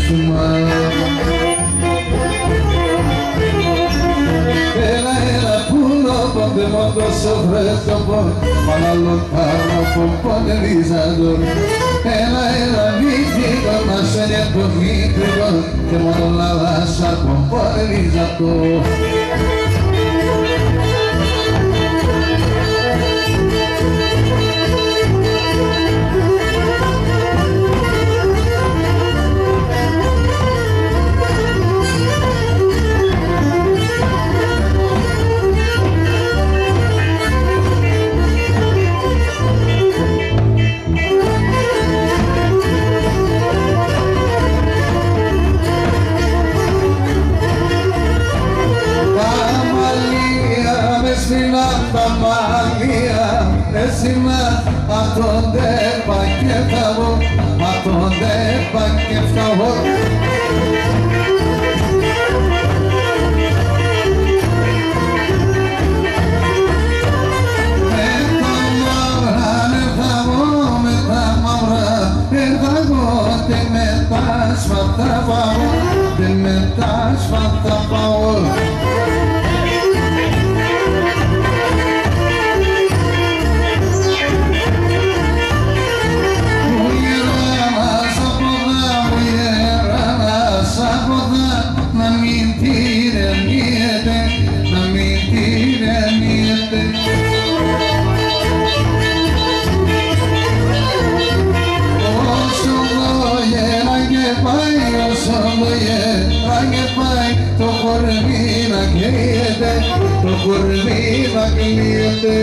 σουμά. Έλα, έλα, πουλό, πότε μόνο στο φρέσκο, μάλλον πάνω από πότε ρίζαντο. Έλα, έλα, μη φύγω, να σε νιέτω μικρό, και μόνο λαλάσα από πότε ρίζαντο. Τα μαλλία έσυνα απ' τον τέπα και φταβώ, απ' τον τέπα και φταβώ. Με τα μαύρα, με τα μαύρα, πέταγω και με τα σφατά πάω, και με τα σφατά πάω. Το κορμί να κλείεται, το κορμί να κλείεται.